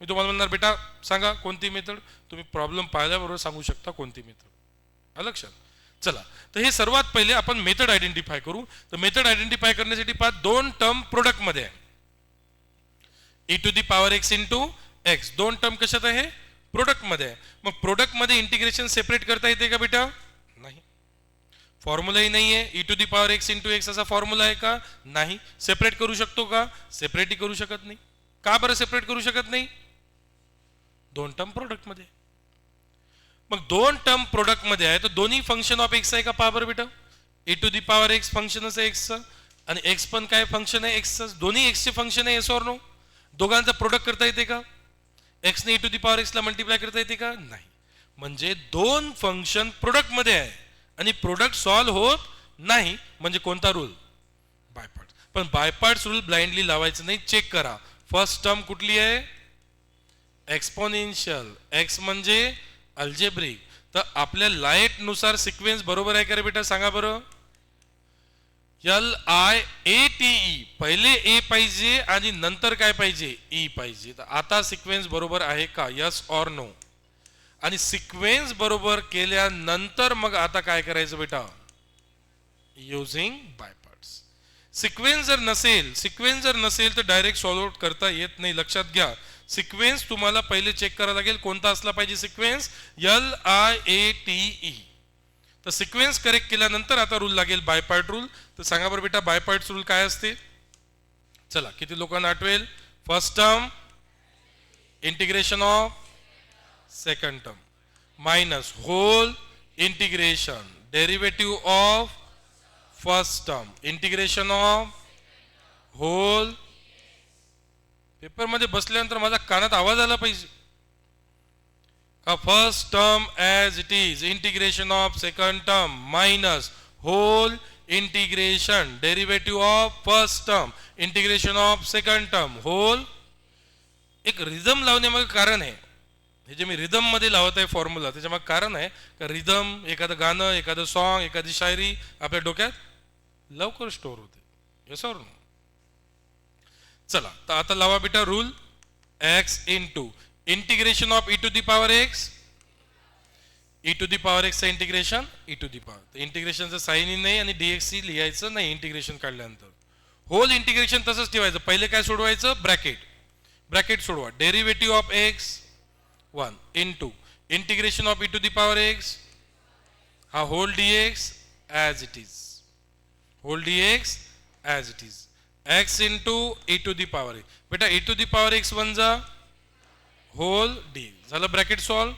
मी तुम्हाला म्हणणार बेटा सांगा कोणती मेथड, तुम्ही प्रॉब्लेम पाहिल्याबरोबर सांगू शकता कोणती मेथड. लक्षात. चला, तर हे सर्वात पहिले आपण मेथड आयडेंटिफाय करू. तर मेथड आयडेंटिफाय करण्यासाठी 2 टर्म प्रोडक्ट मध्ये आहे. e⁻x इंटू x, 2 टर्म कशात आहे, प्रोडक्ट मध्ये आहे. मग प्रोडक्ट मध्ये इंटिग्रेशन सेपरेट करता येते का बेटा, नाही. फॉर्म्युलाही नाहीये. e⁻x इंटू x असा फॉर्म्युला आहे का, नाही. सेपरेट करू शकतो का, सेपरेटही करू शकत नाही. का बरं सेपरेट करू शकत नाही, 2 टर्म प्रोडक्ट मध्ये. मग 2 टर्म प्रोडक्ट मध्ये आहे तर दोन्ही फंक्शन ऑफ एक्स आहे का, पहा बरं बेटा. e⁻x फंक्शनच आहे एक्सचं आणि एक्स पण काय फंक्शन आहे एक्सचं, दोन्ही एक्सचे फंक्शन आहे, येस ऑर नो. दोघांचा प्रोडक्ट करता येते का, एक्सने e⁻x ला मल्टिप्लाय करता येते का, नाही. म्हणजे 2 फंक्शन प्रोडक्ट मध्ये आहे आणि प्रोडक्ट सॉल्व्ह होत नाही. म्हणजे कोणता रूल, बायपार्ट. पण बायपार्ट्स रूल ब्लाइंडली लावायचं नाही, चेक करा. फर्स्ट टर्म कुठली आहे, एक्सपोनेन्शियल, एक्स म्हणजे अल्जेब्रिक. तर आपल्या लाईट नुसार सिक्वेन्स बरोबर आहे का रे बेटा, सांगा बरं. LIATE, पहिले ए पाहिजे आणि नंतर काय पाहिजे, ई पाहिजे. तर आता सिक्वेन्स बरोबर आहे का, यस ऑर नो. आणि सिक्वेन्स बरोबर केल्यानंतर मग आता काय करायचं बेटा, युजिंग बायपार्ट्स. सिक्वेन्स जर नसेल तर डायरेक्ट सॉल्व्ह आउट करता येत नाही, लक्षात घ्या. सिक्वेन्स तुम्हाला पहिले चेक करायला लागेल, कोणता असला पाहिजे सिक्वेन्स, LIATE. तर सिक्वेन्स करेक्ट केल्यानंतर आता रूल लागेल बायपार्ट रूल. तर सांगा बरं बेटा बायपार्ट्स रूल काय असते, चला किती लोकांना आठवेल. First term integration of second term minus whole integration derivative of first term integration of whole. Paper मध्ये बसल्यानंतर माझ्या कानात आवाज आला पाहिजे का, first term as it is integration of second term minus whole integration derivative of first term integration of second term whole. एक rhythm लावण्यामागे कारण आहे, हे जे मी रिदम मध्ये लावत आहे फॉर्म्युला, त्याच्यामागे कारण आहे का रिदम, एखादं गाणं, एखादं सॉन्ग, एखादी शायरी आपल्या डोक्यात लवकर स्टोअर होते, येस ऑर नो. चला, तर आता लावा बेटा rule. x into integration of e⁻x, e⁻x चं इंटिग्रेशन इंटिग्रेशनचं साइन नाही आणि dx लिहायचं नाही इंटिग्रेशन काढल्यानंतर. होल इंटिग्रेशन तसंच ठेवायचं. पहिले काय सोडवायचं, ब्रॅकेट सोडवा. Derivative of x 1 into integration of e⁻x, हा whole dx as it is, x into e⁻x. बेटा e⁻x 1 जा होल डी झालं, ब्रॅकेट सॉल्व.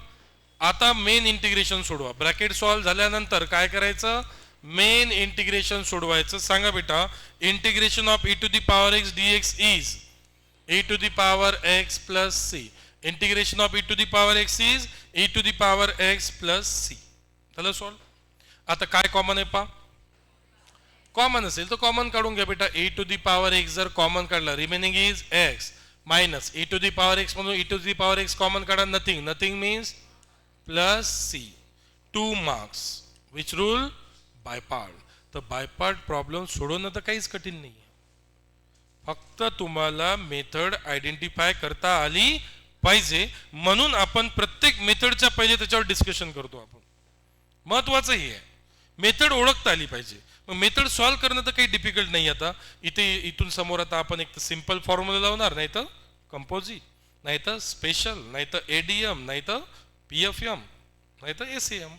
आता मेन इंटिग्रेशन सोडवा. ब्रॅकेट सॉल्व्ह झाल्यानंतर काय करायचं, मेन इंटिग्रेशन सोडवायचं. सांगा बेटा, integration of e to the power x dx is e to the power x plus c. Integration of e to the power x is e to the power x plus c. झालं solve. आता काय common आहे पा, common असेल तर common काढून घ्या बेटा. e to the power x जर कॉमन काढला, remaining is x minus e to the power x मधून e to the power x common काढा, nothing. Nothing means plus c. 2 marks. Which rule, by part. तर by part problem सोडवणं तर काहीच कठीण नाही आहे, फक्त तुम्हाला मेथड आयडेंटिफाय करता आली पाहिजे. म्हणून आपण प्रत्येक मेथडच्या पहिले त्याच्यावर डिस्कशन करतो. आपण महत्वाचं हे आहे, मेथड ओळखता आली पाहिजे. मग मेथड सॉल्व्ह करणं तर काही डिफिकल्ट नाही. आता इथून समोर आता आपण एक तर सिंपल फॉर्म्युला लावणार, नाही तर कंपोजिट, नाही तर स्पेशल, नाही तर एडीएम, नाही तर पीएफएम, नाही तर एसीएम.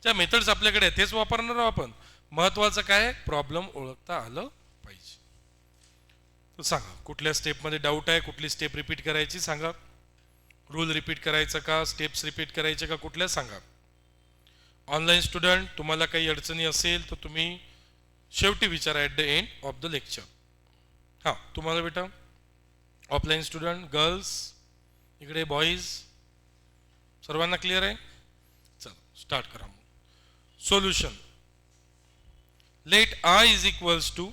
ज्या मेथड्स आपल्याकडे आहेत तेच वापरणार आहोत आपण. महत्वाचं काय, प्रॉब्लेम ओळखता आलं पाहिजे. तर सांगा, कुठल्या स्टेपमध्ये डाऊट आहे, कुठली स्टेप रिपीट करायची सांगा. रूल रिपीट करायचं का, स्टेप्स रिपीट करायचे का, कुठल्या सांगा. ऑनलाईन स्टुडंट, तुम्हाला काही अडचणी असेल तर तुम्ही शेवटी विचारा at the end of the lecture. हां, तुम्हाला बेटा ऑफलाईन स्टुडंट, गर्ल्स, इकडे बॉईज, सर्वांना क्लिअर आहे. चला स्टार्ट करा. Solution. Let I is equals to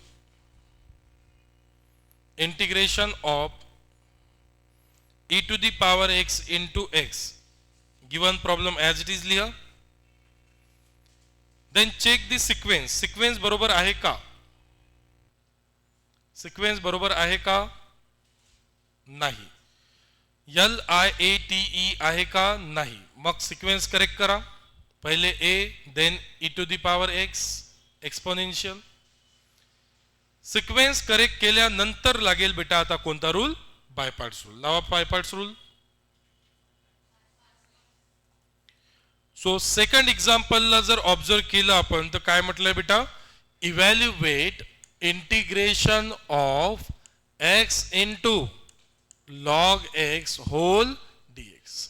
integration of e to the power x into x. Given problem as it is लिहा. Then check the sequence. Sequence बरोबर आहे का, sequence बरोबर आहे का, नाही. LIATE आहे का, नाही. मग सिक्वेन्स करेक्ट करा. पहिले a, then e to the power x exponential. Sequence correct केल्यानंतर लागेल बेटा आता कोणता रूल, बाय पार्ट्स रूल. लावा by parts rule. So second एक्झाम्पलला जर ऑब्झर्व केलं आपण तर काय म्हटलंय बेटा, evaluate integration of x into log x whole dx.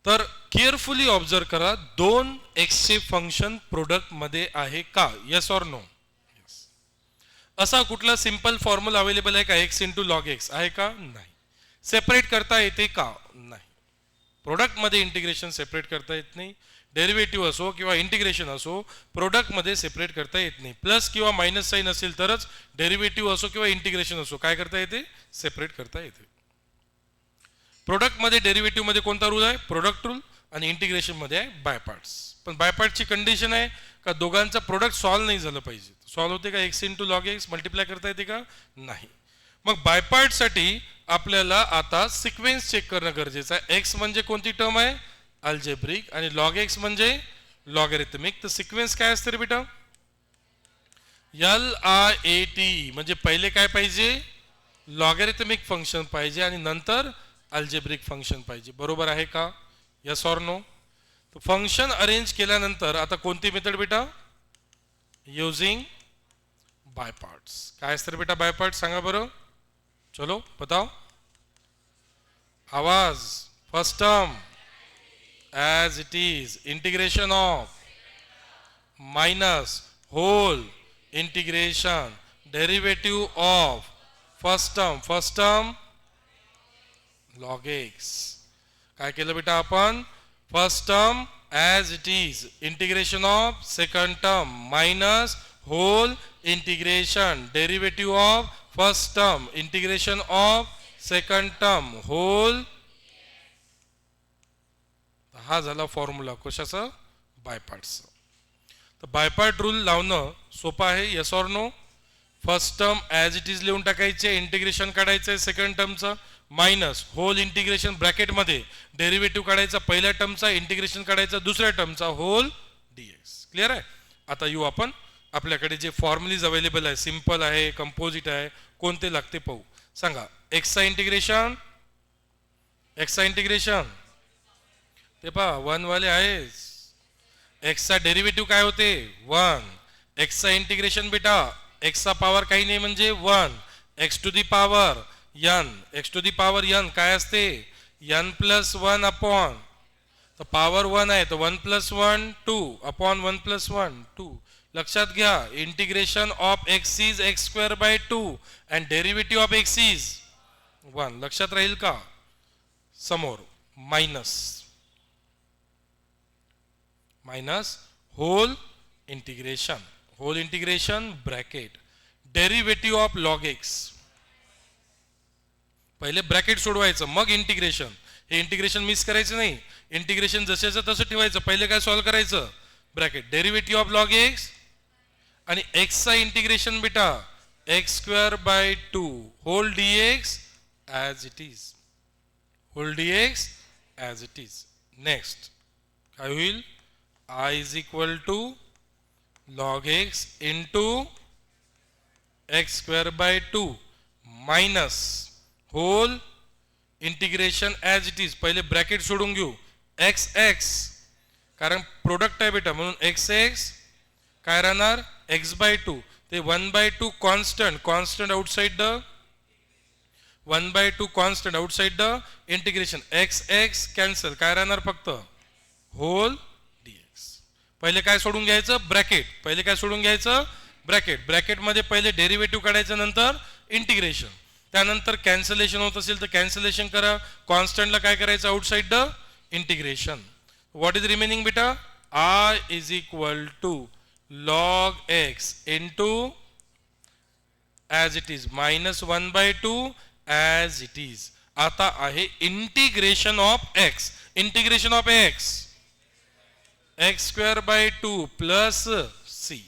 तर केअरफुली ऑब्झर्व करा, दोन x चे फंक्शन प्रोडक्ट मध्ये आहे का, येस ऑर नो. असा कुठला सिंपल फॉर्म्युला अवेलेबल आहे का, x इंटू लॉग x आहे का, नाही. सेपरेट करता येते का, नाही. प्रोडक्ट मध्ये इंटिग्रेशन सेपरेट करता येत नाही. डेरिव्हेटिव्ह असो किंवा इंटिग्रेशन असो, प्रोडक्ट मध्ये सेपरेट करता येत नाही. प्लस किंवा मायनस साइन असेल तरच डेरिव्हेटिव्ह असो किंवा इंटिग्रेशन असो काय करता येते, सेपरेट करता येते. प्रोडक्ट मध्ये डेरिव्हेटिव्ह मध्ये कोणता रूल आहे, प्रोडक्ट रूल. आणि इंटिग्रेशन मध्ये आहे बाय पार्ट्स. पण बाय पार्टची कंडिशन आहे का दोघांचा प्रोडक्ट सॉल्व्ह नाही झालं पाहिजे. सॉल्व्ह होते का, x into log x multiply करता येते का, नाही. मग बाय पार्ट साठी आपल्याला आता सिक्वेन्स चेक करणं गरजेचं आहे. x म्हणजे कोणती टर्म आहे, अल्जेब्रिक, आणि लॉग एक्स म्हणजे लॉगॅरिथमिक. तर सिक्वेन्स काय असते रे बेटा, LIATE. म्हणजे पहिले काय पाहिजे, लॉगॅरिथमिक फंक्शन पाहिजे आणि नंतर अल्जेब्रिक फंक्शन पाहिजे. बरोबर आहे का, यस ऑर नो. तर फंक्शन अरेंज केल्यानंतर आता कोणती मेथड बेटा, युजिंग बाय पार्ट्स. काय असतं रे बेटा बाय पार्ट्स, सांगा बरं, चलो बताओ. आवाज. First term as it is, integration of minus whole integration derivative of first term log x. काय केलं बेटा आपण, first term as it is, integration of second term minus whole integration derivative of first term integration of second term whole. हा झाला formula कशाचा, bye पार्ट्सचा. तर by part rule लावणं सोपं आहे, yes or no. First term as it is लिहून टाकायचे, integration काढायचं सेकंड टर्मचं, मायनस होल इंटिग्रेशन ब्रॅकेटमध्ये डेरिव्हेटिव्ह काढायचा पहिल्या टर्मचा, इंटिग्रेशन काढायचा दुसऱ्या टर्मचा, होल dx. क्लिअर आहे. आता येऊ आपण आपल्याकडे जे फॉर्म्युलीज अवेलेबल आहे, सिंपल आहे, कंपोजिट आहे, कोणते लागते पाहू. सांगा, एक्सचा इंटिग्रेशन, एक्सचा इंटिग्रेशन ते पहा 1 वाले आहेच. एक्सचा डेरिव्हेटिव्ह काय होते, 1. एक्सचा इंटिग्रेशन बेटा, एक्सचा पॉवर काही नाही म्हणजे 1, x to the power n. X to the power n काय असते, n+1 अपॉन तर पॉवर 1 आहे तर 1 + 1 2 अपॉन 1 + 1 2. लक्षात घ्या integration of x is x square by 2 and derivative of x is 1. लक्षात राहील का? समोर minus minus whole integration bracket derivative of log x. पहिले ब्रॅकेट सोडवायचं मग इंटिग्रेशन. हे इंटिग्रेशन मिस करायचं नाही. इंटिग्रेशन जसेचं तसं ठेवायचं. पहिले काय सॉल्व्ह करायचं? Bracket derivative of log x आणि एक्सचा इंटिग्रेशन बेटा x square by 2 whole dx as it is. Whole dx as it is. Next काय होईल? I is equal to log x into x square by 2 minus whole integration as it is. पहिले bracket सोडून घेऊ. X x कारण product आहे बेटा म्हणून x x काय राहणार? एक्स बाय 2 ते 1/2 constant outside the 1/2 constant outside the integration x x cancel काय राहणार? फक्त होल dx. पहिले काय सोडून घ्यायचं? ब्रॅकेट. पहिले काय सोडून घ्यायचं? ब्रॅकेट. ब्रॅकेटमध्ये पहिले डेरिव्हेटिव्ह काढायचं नंतर इंटिग्रेशन. त्यानंतर कॅन्सलेशन होत असेल तर कॅन्सलेशन करा. कॉन्स्टंटला काय करायचं? Outside the integration. What is remaining बेटा? I is equal to log x into as it is minus 1/2 as it is. आता आहे integration of x. Integration of x x square by 2 plus c.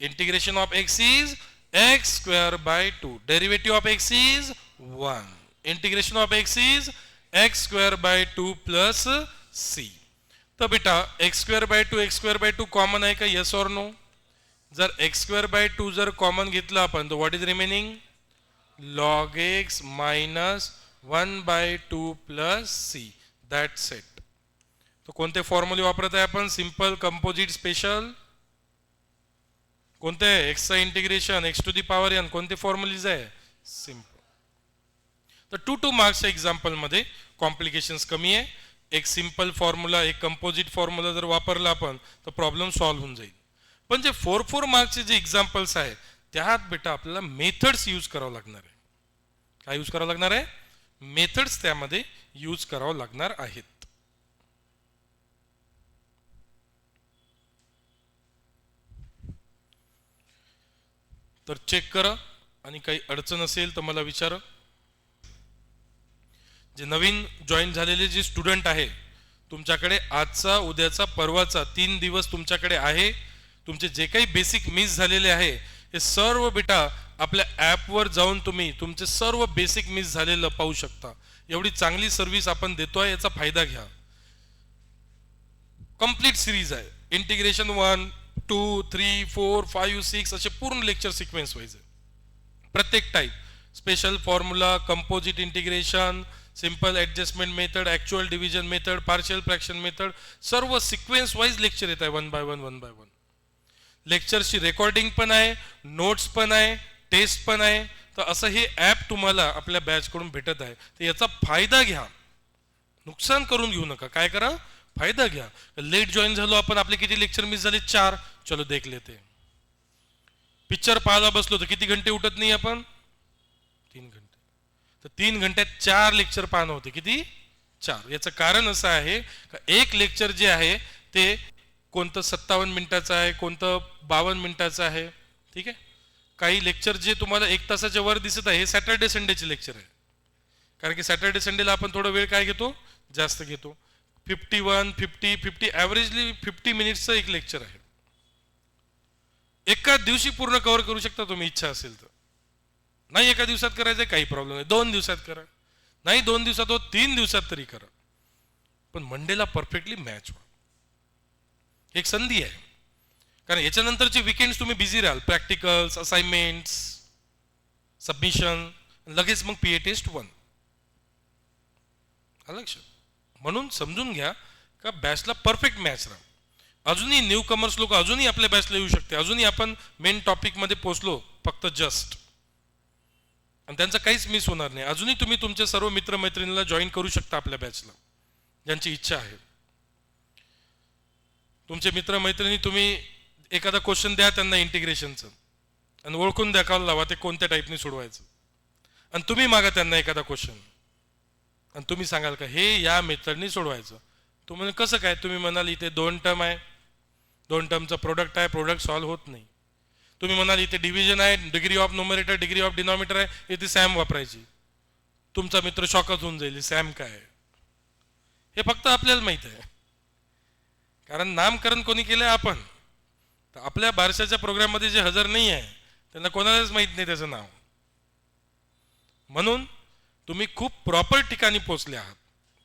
Integration of x is x square by 2. Derivative of x is 1. Integration of x is x square by 2 plus c. तर बेटा x square by 2 common आहे का? Yes or no? जर x square by 2 जर common घेतलं आपण तर what is remaining? Log x minus 1/2 plus c. That's it. तर कोणते फॉर्म्युले वापरत आहे आपण? Simple, composite, special. कोणते? एक्सचं integration x to the power n. कोणते फॉर्म्युलीज आहे? सिंपल. तर 2 मार्क्सच्या एक्झाम्पलमध्ये कॉम्प्लिकेशन्स कमी आहे. एक सिंपल फॉर्म्युला एक कंपोजिट फॉर्म्युला जर वापरला आपण तर प्रॉब्लेम सॉल्व्ह होऊन जाईल. पण जे 4 मार्क्सचे जे एक्झाम्पल्स आहे त्यात बेटा आपल्याला मेथड्स यूज करावं लागणार आहे. काय यूज करावं लागणार आहे? मेथड्स त्यामध्ये यूज करावं लागणार आहेत. तर चेक करा आणि काही अडचण असेल तर मला विचारा. जे नवीन जॉईन झालेले जे स्टुडंट आहे तुमच्याकडे आजचा उद्याचा परवाचा 3 दिवस तुमच्याकडे आहे. तुमचे जे काही बेसिक मिस झालेले आहे हे सर्व बेटा आपल्या ॲपवर जाऊन तुम्ही तुमचे सर्व बेसिक मिस झालेलं पाहू शकता. एवढी चांगली सर्व्हिस आपण देतोय याचा फायदा घ्या. कंप्लीट सिरीज आहे. इंटिग्रेशन 1 2 3 4 5 6 असे पूर्ण लेक्चर सिक्वेन्स वाईज आहे. प्रत्येक type special formula, composite integration, simple adjustment method, actual division method, partial fraction method सर्व सिक्वेन्स वाईज लेक्चर येत आहे 1 बाय 1. लेक्चरची रेकॉर्डिंग पण आहे, नोट्स पण आहे, टेस्ट पण आहे. तर असं हे ॲप तुम्हाला आपल्या बॅचकडून भेटत आहे. तर याचा फायदा घ्या. नुकसान करून घेऊ नका. काय करा? फायदा घ्या. लेट जॉईन झालो आपण. आपले किती लेक्चर मिस झाले? 4. चलो देख लेते. पिक्चर पाहायला बसलो तर किती घंटे उठत नाही आपण? 3 घंटे. तर 3 घंट्यात 4 लेक्चर पाहणं होते. किती? 4. याचं कारण असं आहे का एक लेक्चर जे आहे ते कोणतं 57 मिनिटाचं आहे, कोणतं 52 मिनिटाचं आहे. ठीक आहे. काही लेक्चर जे तुम्हाला 1 तासाच्या वर दिसत आहे हे सॅटर्डे संडेचे लेक्चर आहे. कारण की सॅटर्डे संडेला आपण थोडा वेळ काय घेतो? जास्त घेतो. 50 ॲव्हरेजली 50 मिनिट्सचं एक लेक्चर आहे. एका दिवशी पूर्ण कव्हर करू शकता तुम्ही इच्छा असेल तर. नाही एका दिवसात करायचं काही प्रॉब्लेम नाही. 2 दिवसात करा. नाही 2 दिवसात हो 3 दिवसात तरी करा. पण मंडेला परफेक्टली मॅच व्हा. एक संधी आहे. कारण याच्यानंतरचे विकेंड्स तुम्ही बिझी राहाल. प्रॅक्टिकल्स, असाइनमेंट्स, सबमिशन, लगेच मग PA टेस्ट 1. लक्षात. म्हणून समजून घ्या का बॅचला परफेक्ट मॅच राहा. अजूनही न्यू कमर्स लोक अजूनही आपल्या बॅचला येऊ शकते. अजूनही आपण मेन टॉपिकमध्ये पोहोचलो फक्त जस्ट. आणि त्यांचं काहीच मिस होणार नाही. अजूनही तुम्ही तुमच्या सर्व मित्रमैत्रिणींना जॉईन करू शकता आपल्या बॅचला ज्यांची इच्छा आहे. तुमचे मित्र मैत्रिणी, तुम्ही एखादा क्वेश्चन द्या त्यांना इंटिग्रेशनचं आणि ओळखून दाखवायला लावा ते कोणत्या टाईपने सोडवायचं, आणि तुम्ही मागा त्यांना एखादा क्वेश्चन आणि तुम्ही सांगाल का हे या मेथडनी सोडवायचं. तुम्ही कसं काय, तुम्ही म्हणाल इथे 2 टर्म आहे, 2 टर्मचं प्रोडक्ट आहे, प्रोडक्ट सॉल्व्ह होत नाही. तुम्ही म्हणाल इथे डिव्हिजन आहे, degree of numerator degree of denominator आहे, इथे सॅम वापरायची. तुमचा मित्र शॉकच होऊन जाईल, सॅम काय आहे. हे फक्त आपल्याला माहित आहे, कारण नामकरण कोणी केलंय आपण. तर आपल्या बारशाच्या प्रोग्राममध्ये जे हजर नाही आहे त्यांना कोणालाच माहित नाही त्याचं नाव. म्हणून तुम्ही खूप प्रॉपर ठिकाणी पोहोचले आहात.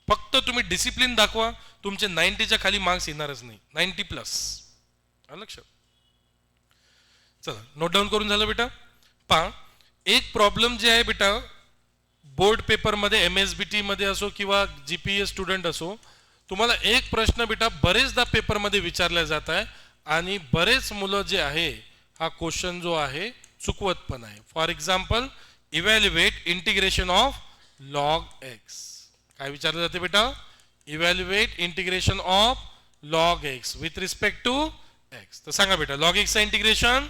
फक्त तुम्ही डिसिप्लिन दाखवा, तुमचे 90च्या खाली मार्क्स येणारच नाही, 90+. लक्षात. चला नोट डाऊन करून झालं बेटा. पहा, एक प्रॉब्लेम जे आहे बेटा, बोर्ड पेपरमध्ये MSBT मध्ये असो किंवा GPA स्टुडंट असो, तुम्हाला एक प्रश्न बेटा बरेचदा पेपरमध्ये विचारला जात आहे आणि बरेच मुलं जे आहे हा क्वेश्चन जो आहे चुकवत पण आहे. For example, evaluate integration of log x. काय विचारलं जाते बेटा? Evaluate integration of log x with respect to x. तर सांगा बेटा, log x चा इंटिग्रेशन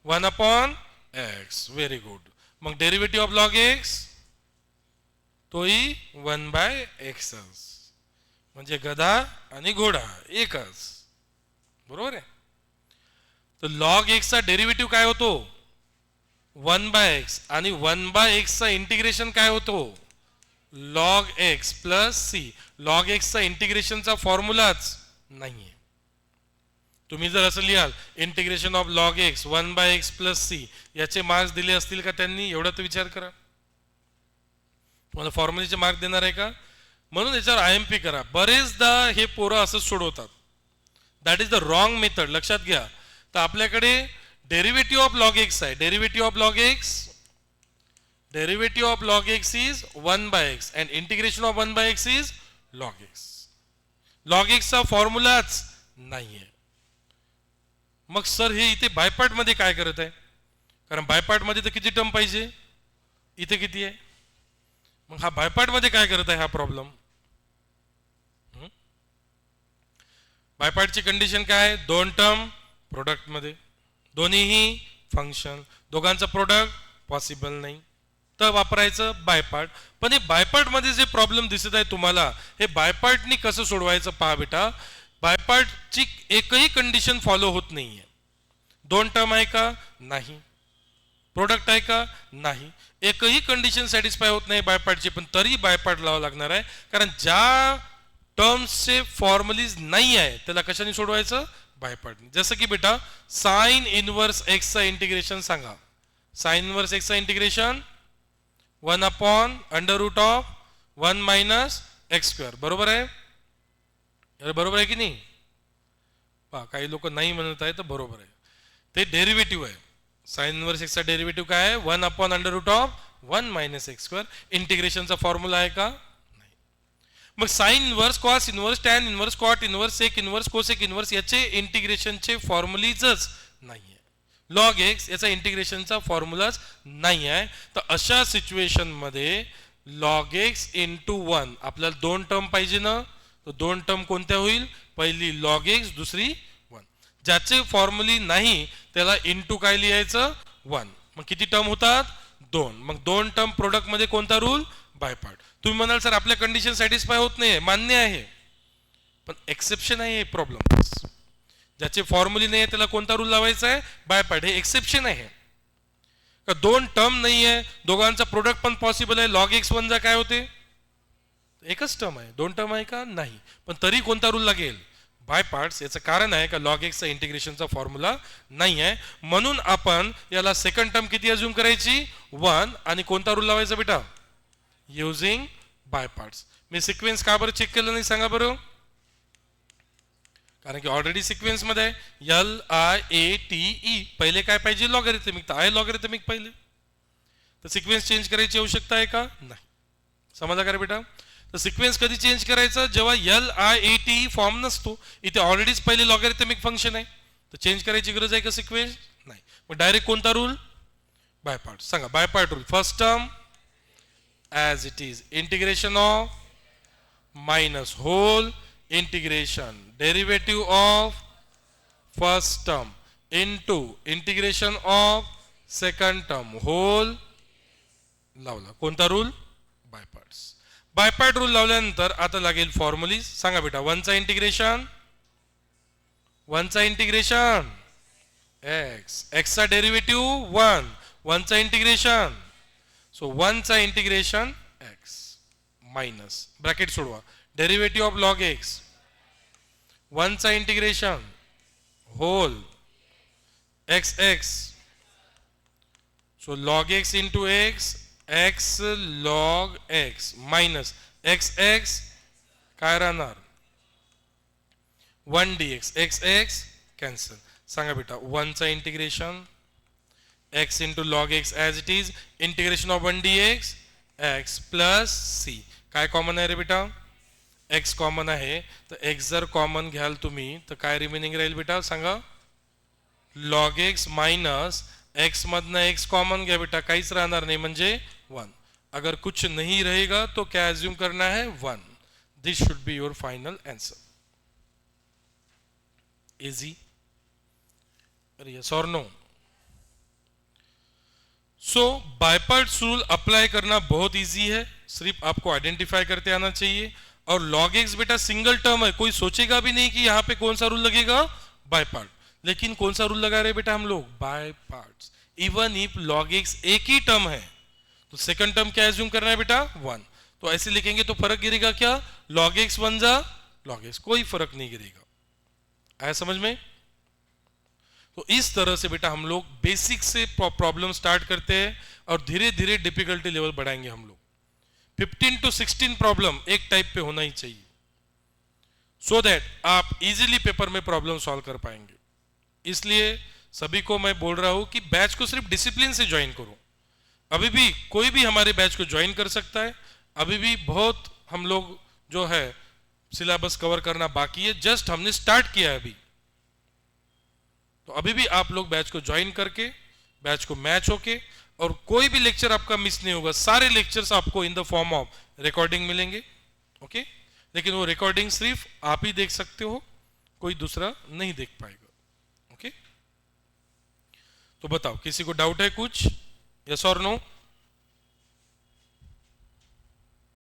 1/x. Very good. मग डेरिव्हेटिव्ह ऑफ log x तोही 1/x. म्हणजे गधा आणि घोडा एकच, बरोबर आहे. तर log x चा डेरिव्हेटिव्ह काय होतो? 1/x. आणि 1/x चा इंटिग्रेशन काय होतो? log x plus c. log x चा इंटिग्रेशनचा फॉर्म्युलाच नाहीये. तुम्ही जर असं लिहाल integration of log x 1/x plus c, याचे मार्क्स दिले असतील का त्यांनी? एवढा तर विचार करा. तुम्हाला फॉर्म्युलेचे मार्क देणार आहे का? म्हणून याच्यावर IMP करा. बरेचदा हे पोरं असंच सोडवतात. That is the wrong method. लक्षात घ्या. तर आपल्याकडे डेरिव्हेटिव्ह ऑफ log x आहे. Derivative of log x is 1/x and integration of 1/x is log x. log x चा फॉर्म्युलाच नाहीये. मग सर हे इथे बायपार्ट मध्ये काय करत आहे? कारण बायपार्ट मध्ये तर किती टर्म पाहिजे, इथे किती आहे? मग हा बायपार्ट मध्ये काय करत आहे हा प्रॉब्लेम? बायपार्टची कंडिशन काय आहे? 2 टर्म प्रोडक्ट मध्ये, दोन्हीही फंक्शन, दोघांचं प्रोडक्ट पॉसिबल नाही, तर वापरायचं बायपार्ट. पण हे बायपार्ट मध्ये जे प्रॉब्लेम दिसत आहे तुम्हाला, हे बायपार्टनी कसं सोडवायचं पहा बेटा. बायपार्टची एकही कंडिशन फॉलो होत नाहीये. 2 टर्म आहे का? नाही. प्रोडक्ट आहे का? नाही. एकही कंडिशन सॅटिस्फाय होत नाही बायपार्टची, पण तरी बायपार्ट लावावं लागणार आहे. कारण ज्या टर्म्सचे फॉर्म्युलीज नाही आहे त्याला कशाने सोडवायचं? बायपार्टनी. जसं की बेटा साइन इनवर्स x चा इंटिग्रेशन सांगा. साइन इनवर्स x चा इंटिग्रेशन 1/√(1 - x²). बरोबर आहे? बरोबर आहे की नाही? पहा, काही लोक नाही म्हणत आहे तर बरोबर आहे. ते डेरिव्हेटिव्ह आहे. साइन इनवर्स x चा डेरिव्हेटिव्ह काय आहे? 1/√(1 - x²). इंटिग्रेशनचा फॉर्म्युला आहे का? नाही. मग sine inverse, cos inverse, tan inverse, cot inverse, sec inverse, cosec inverse याचे इंटिग्रेशनचे फॉर्म्युलीजच नाहीये. log x याचा इंटिग्रेशनचा फॉर्म्युलाच नाही आहे. तर अशा सिच्युएशन मध्ये log x × 1 आपल्याला 2 टर्म पाहिजे ना. तर 2 टर्म कोणत्या होईल? पहिली log x, दुसरी 1. ज्याचे फॉर्म्युली नाही त्याला इंटू काय लिहायचं? 1. मग किती टर्म होतात? 2. मग 2 टर्म प्रोडक्ट मध्ये कोणता रूल? बायपार्ट. तुम्ही म्हणाल सर आपल्या कंडिशन सॅटिस्फाय होत नाही, मान्य आहे, पण एक्सेप्शन आहे. प्रॉब्लेम ज्याचे फॉर्म्युली नाही आहे त्याला कोणता रूल लावायचा आहे? बायपार्ट. हे एक्सेप्शन आहे का 2 टर्म नाही आहे, दोघांचा प्रोडक्ट पण पॉसिबल आहे. log x 1 काय होते? एकच टर्म आहे. 2 टर्म आहे का? नाही, पण तरी कोणता रूल लागेल? बायपार्ट्स. याचं कारण आहे का log x चा इंटिग्रेशनचा फॉर्म्युला नाही आहे. म्हणून आपण याला सेकंड टर्म किती अज्युम करायची? 1. आणि कोणता रूल लावायचा बेटा? युजिंग बायपार्ट्स. मी सिक्वेन्स का बरं चेक केलं नाही सांगा बरं? कारण की ऑलरेडी सिक्वेन्स मध्ये LIATE. पहिले काय पाहिजे? लॉगॅरिथमिक. तर आहे लॉगॅरिथमिक पहिले. तर सिक्वेन्स चेंज करायची आवश्यकता आहे का? नाही. समजा का रे बेटा? तर सिक्वेन्स कधी चेंज करायचा? जेव्हा LIATE फॉर्म नसतो. इथे ऑलरेडीच पहिले लॉगॅरिथमिक फंक्शन आहे, तर चेंज करायची गरज आहे का सिक्वेन्स? नाही. मग डायरेक्ट कोणता रूल? बायपार्ट. सांगा by part rule. First term as it is, integration of minus whole integration derivative of first term into integration of second term whole लावला. कोणता rule? By parts. By part rule लावल्यानंतर आता लागेल फॉर्म्युली. सांगा बेटा. वनचा इंटिग्रेशन एक्स, एक्सचा डेरिव्हेटिव्ह वनचा इंटिग्रेशन. सो वनचा इंटिग्रेशन एक्स मायनस ब्रॅकेट सोडवा डेरिव्हेटिव्ह ऑफ लॉग एक्स वनचा integration whole x x. So log x into x x log x minus x x काय राहणार 1 dx एक्स एक्स कॅन्सल. सांगा बेटा. वनचा integration x into log x as it is integration of 1 dx x plus c. काय common आहे रे बेटा? X common आहे. तर एक्स जर कॉमन घ्याल तुम्ही तर काय रिमेनिंग राहील बेटा? सांगा. लॉग एक्स माइनस एक्स मधनं एक्स कॉमन घ्या बेटा. काहीच राहणार नाही म्हणजे 1. अगर कुछ नहीं रहेगा तो क्या एज्यूम करना है? 1. This should be your final answer. Easy? Yes और no? So by parts rule apply करना बहुत इजी है. सिर्फ आपको आइडेंटिफाई करते आना चाहिए. और लॉग एक्स बेटा सिंगल टर्म है. कोई सोचेगा भी नहीं कि यहां पे कौन सा रूल लगेगा? By part. लेकिन कौन सा रूल लगा रहे बेटा हम लोग? By parts. Even if log x एक ही टर्म है तो सेकंड टर्म क्या एज्यूम करना है बेटा? 1. तो ऐसे लिखेंगे तो फर्क गिरेगा क्या? लॉग एक्स 1 जा लॉग एक्स, कोई फर्क नहीं गिरेगा. आया समझ में? तो इस तरह से बेटा हम लोग बेसिक से प्रॉब्लम स्टार्ट करते हैं और धीरे धीरे डिफिकल्टी लेवल बढ़ाएंगे हम लोग. 15 to 16 प्रॉब्लम एक टाइप पे होना ही चाहिए सो दैट आप इजीली पेपर में प्रॉब्लम सॉल्व कर पाएंगे. इसलिए सभी को मैं बोल रहा हूं कि बैच को सिर्फ डिसिप्लिन से ज्वाइन करो. अभी भी कोई भी हमारे बैच को ज्वाइन कर सकता है. अभी भी बहुत हम लोग जो है सिलेबस कवर करना बाकी है. जस्ट हमने स्टार्ट किया है अभी. तो अभी भी आप लोग बैच को ज्वाइन करके बैच को मैच होके और कोई भी लेक्चर आपका मिस नहीं होगा. सारे लेक्चर्स आपको in the form of recording मिलेंगे. ओके? लेकिन वो रिकॉर्डिंग सिर्फ आप ही देख सकते हो, कोई दूसरा नहीं देख पाएगा. ओके? तो बताओ किसी को डाउट है कुछ? यस और नो?